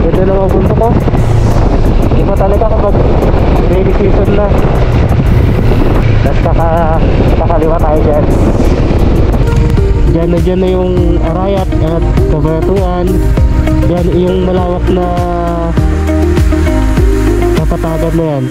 Ganda na mga bundok ko. Iba talaga kapag rainy season na. Tapos kakaliwa tayo dyan. Dyan na yung Arayat at Cabanatuan. Dyan yung malawak na kapatagan na yan.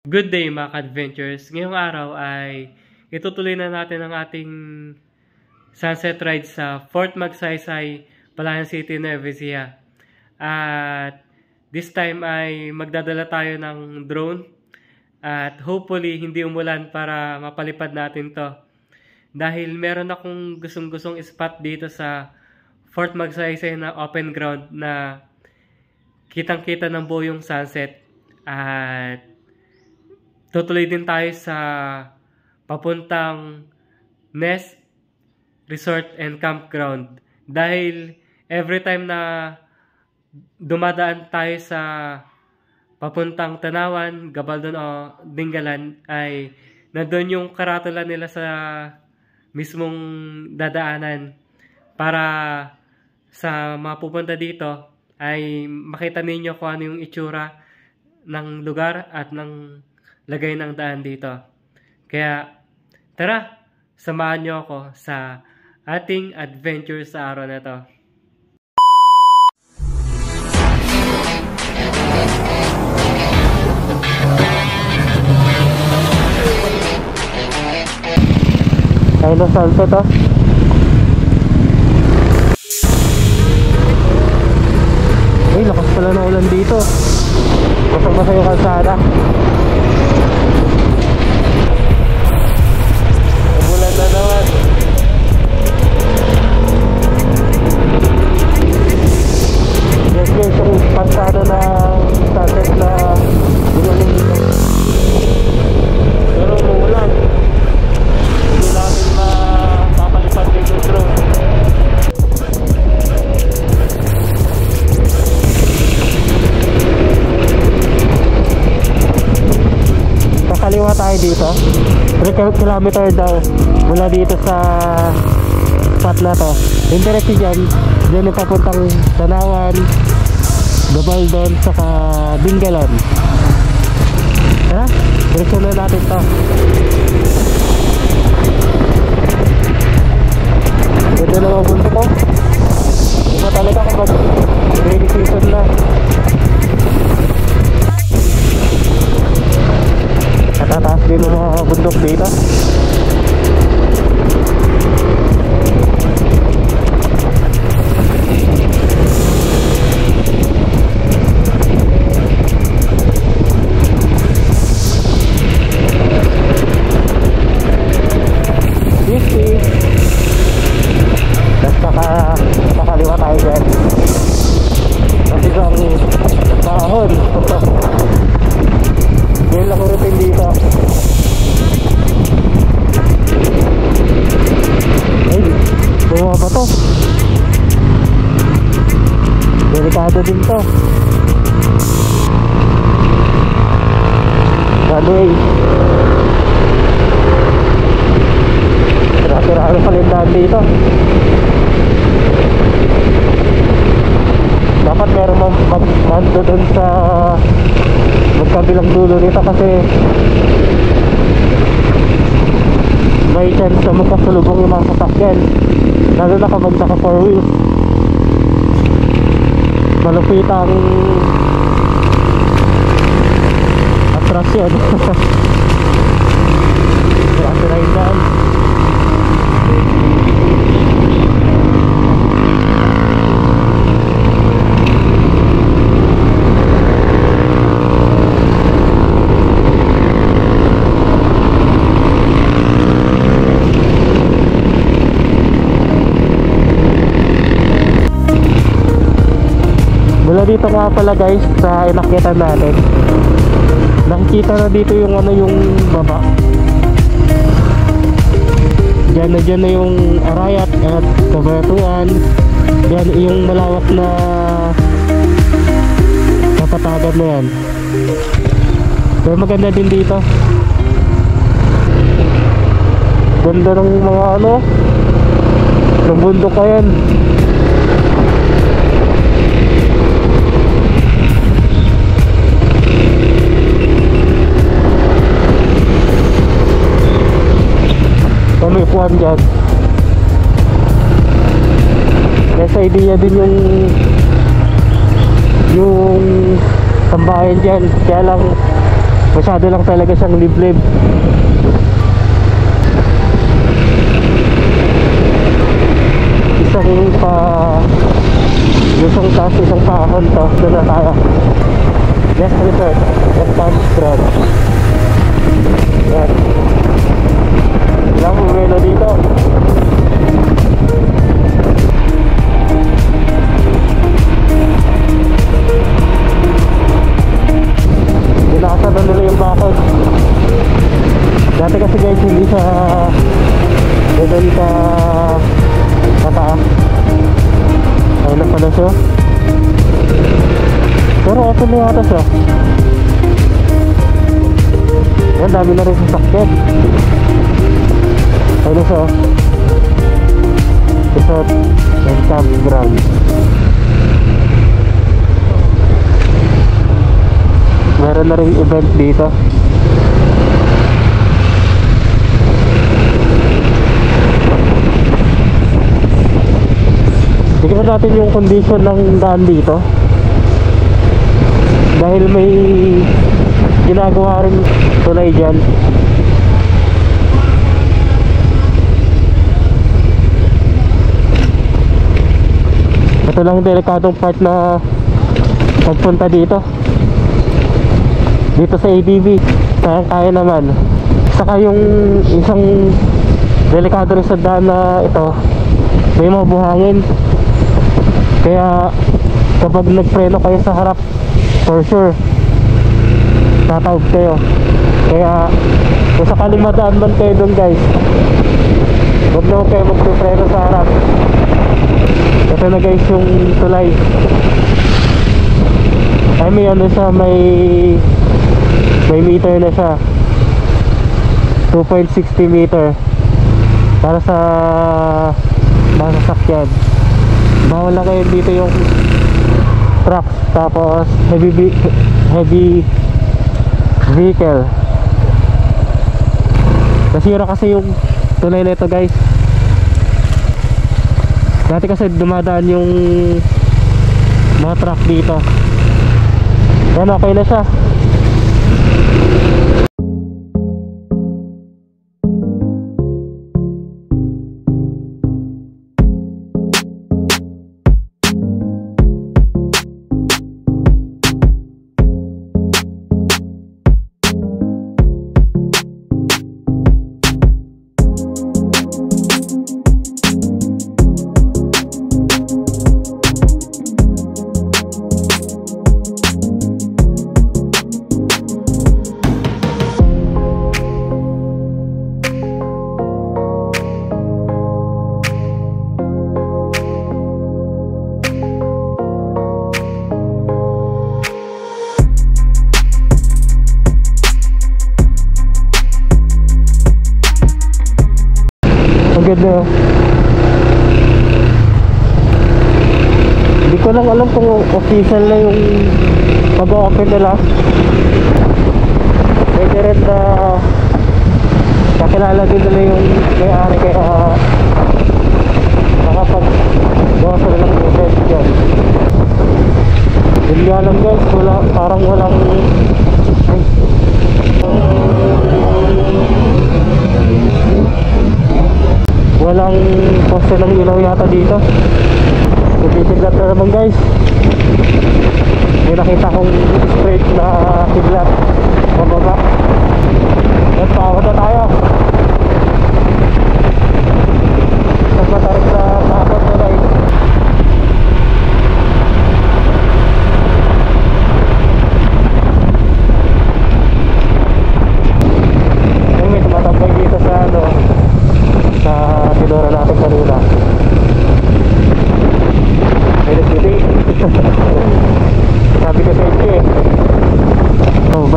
Good day mga ka-adventures! Ngayong araw ay itutuloy na natin ang ating sunset ride sa Fort Magsaysay, Palayan City, Nueva Ecija. At this time ay magdadala tayo ng drone at hopefully hindi umulan para mapalipad natin to. Dahil meron akong gustong spot dito sa Fort Magsaysay na open ground na kitang-kita ng buo yung sunset. At tutuloy din tayo sa papuntang Nest Resort and Campground. Dahil every time na dumadaan tayo sa papuntang Tanawan, Gabaldon o Dingalan ay nandun yung karatula nila sa mismong dadaanan para sa mapupunta dito ay makita ninyo kung ano yung itsura ng lugar at ng lagay ng daan dito. Kaya tara, samahan nyo ako sa ating adventure sa araw na to. Tayo na sunset oh. Ay, lakas pala na ulan dito. Basang-basa yung kalsada. Umulan na naman. Yes guys, yung kalsada na sunset na gulong dito. Pero umulan. Hindi natin mapapalipad dito yung drone. Kakaliwa tayo dito. 3 kilometer daw mula dito sa spot na to. Yung diretso dyan yung papuntang Tanawan, Gabaldon, saka Dingalan. Tara, diretso na natin to. Ganda na mga bundok ko. Iba talaga kapag rainy season na. Natataas din ang mga bundok dito. Kakaliwa tayo dyan. Kasi ang kahon. Yan lang urutin dito. Ay, buwa ba to? Delikado din to. Runway. Tira-tira palindahan dito. Dapat meron mando dun sa magkabilang dulo nito kasi may chance na magkasalubong yung mga sasakyan, lalo na kapag naka 4 wheels. Malupit ang atrasyon. Tira-tirahin daan. Mula dito nga pala guys sa inakyatan natin, nakikita na dito yung yung baba. Dyan na yung Arayat at Cabanatuan. Dyan yung malawak na katagan na yan. Pero maganda din dito. Ganda ng mga ano, ng bundok ka yan. May upuan dyan. Nasa idea din yung tambayan dyan, kaya lang masyado lang talaga siyang liblib. Isang taas, isang paahon to. Doon na tayo. Yes, resort. Yes, campground. Yan. Ilang umelo dito. Binakasan na nila yung bakod. Dati kasi guys hindi siya doon ka kataas. Ayun na pala siya. Pero open na yata siya. Yan, dami na rin sasakyan. Ayun na siya. Resort and campground. Meron na rin event dito. Tignan natin yung condition ng daan dito. Dahil may ginagawa rin tulay dyan. Ito lang delikadong part na pagpunta dito. Dito sa ADV kaya naman. Saka yung isang delikado rin sa daan na ito, may mga buhangin. Kaya kapag nagpreno kayo sa harap, for sure tatawag kayo. Kaya kung sakaling madaan man kayo doon guys, huwag na kayo magpreno sa harap. Ito na guys yung tulay. Ay may ano siya, may meter na siya, 2.60 meter para sa mga sasakyan. Bawal lang kayo dito yung truck, tapos heavy vehicle. Nasira kasi yung tulay na ito guys. Dati kasi dumadaan yung mga truck dito. Yan, okay na siya. Ganda. Hindi ko lang alam kung official na yung pag-open nila. Pwede rin na kakilala din nila yung may-ari, kaya nakapag-gawa sila ng event dyan. Hindi nga alam guys, parang walang poste ng ilaw yata dito. Titiglat na naman guys. May nakita kong straight na kidlat pababa. At paawat na tayo. Mas matarik na paawat na guys. May tumatambay dito sa ano, sa tinura natin kanina. Sabi ko sa inyo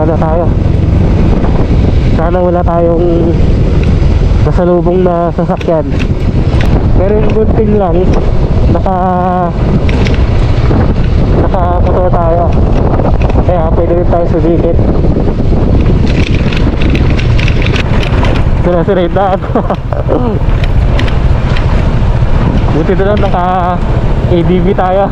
bumaba na tayo. Sana wala tayong nasalubong na sasakyan. Pero yung good thing lang, nakamotor tayo, kaya pwede rin tayo sumikit. Sira-sira yung daan. Buti na lang naka ADV tayo.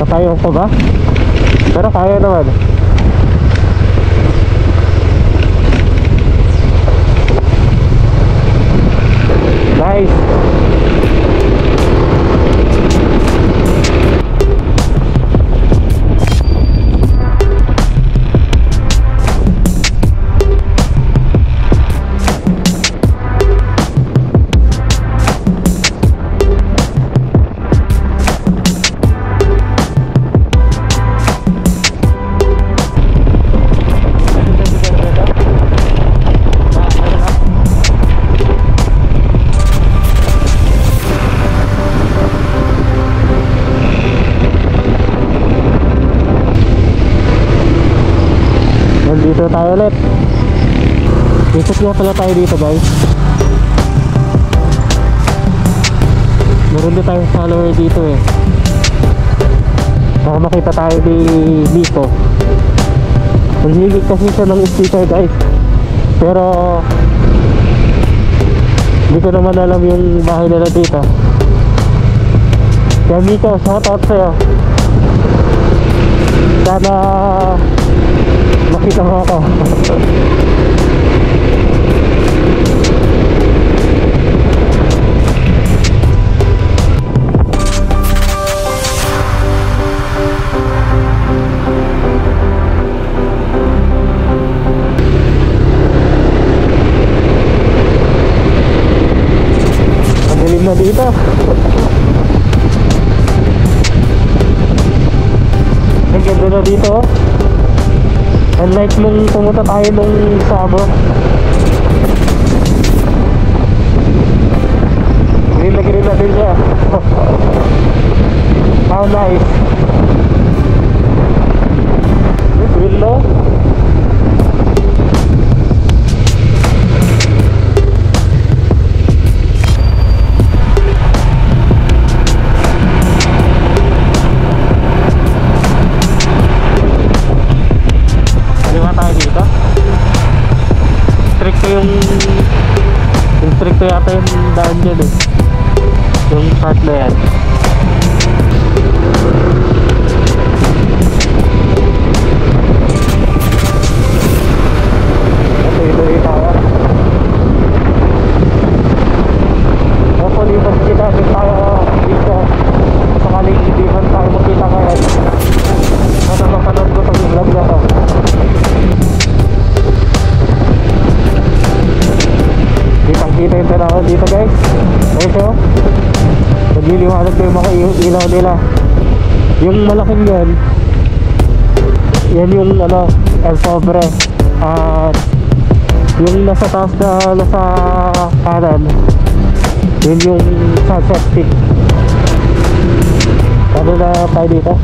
Katayo ko ba? Pero kaya naman. Nice. Dito tayo ulit. Ikot nga pala tayo dito, guys. Meron din tayong follower dito eh. Baka makita tayo ni Nico. Naghihigit kasi siya ng sticker, guys. Pero hindi ko naman alam yung bahay nila dito. Kaya Nico, shoutout sa'yo. Sana makita mo ako. Pagaling na dito. Ang ganda na dito. Unlike nung pumunta tayo nung Sabo. Green na din siya. How nice. This window. Stricto yata yung daan dyan eh, yung part na yan. Ito tayo. Hopefully mas kita din tayo dito. Sakaling hindi man tayo makita ngayon, sana mapanood ko itong vlog na to. Kita yung tanawan dito, guys. Ito nagliliwanag na yung mga ilaw nila. Yung malaking yan, yan yung ano, El Pobre. At yung nasa taas na nasa kanan, yun yung sunset peak. Ano na tayo dito?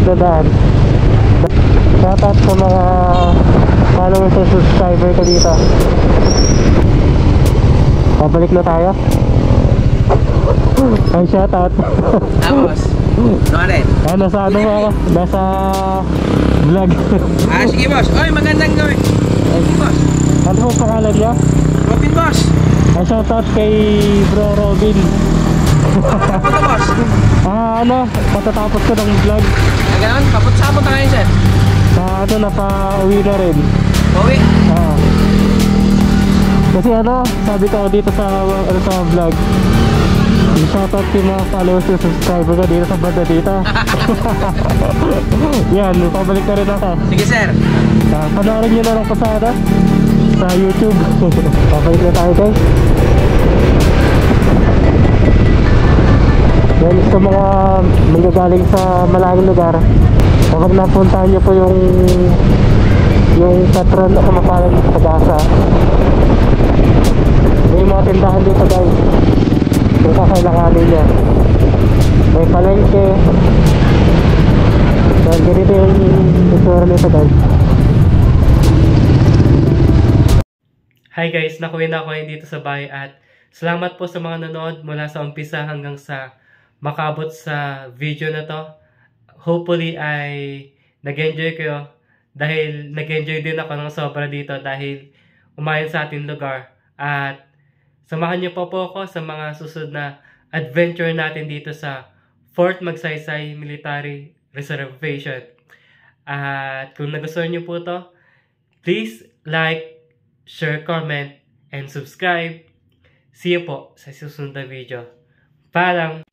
Na daan. Shoutout sa mga followers at subscriber ko dito. Pabalik na tayo. Ay, shoutout. Tapos, Noren. Nasa ano ako? Nasa vlog. Sige boss. Oy, magandang gawin. Sige boss. Ano po pangalan niya? Robin boss. Shoutout kay Bro Robin. Ano boss? ano, patatapos ko ng vlog. Ganun, sapot na ngayon, sir. Sa ano, napa-uwi na rin. Uwi. Ah. Kasi ano, sabi ko dito sa vlog, shoutout yung mga followers and subscriber ko dito sa banda dito. Yan, pabalik na rin ako. Sige, sir. Panoorin nyo na lang po sa YouTube. Pabalik na tayo, guys. Yan, sa mga magagaling sa malayong lugar, kapag napuntahan nyo po yung patron na kumapalan sa gasa, may mga tindahan dito, guys, kung kakailanganin niya. May palengke. So, ganito yung itsura nito, guys. Hi guys, nakuwi na ako ngayon dito sa bahay at salamat po sa mga nanood mula sa umpisa hanggang sa makabot sa video na to. Hopefully ay nag-enjoy kayo dahil nag-enjoy din ako ng sobra dito dahil umayon sa ating lugar. At samahan niyo po ako sa mga susunod na adventure natin dito sa Fort Magsaysay Military Reservation. At kung nagustuhan niyo po to, please like, share, comment, and subscribe. See you po sa susunod na video. Paalam!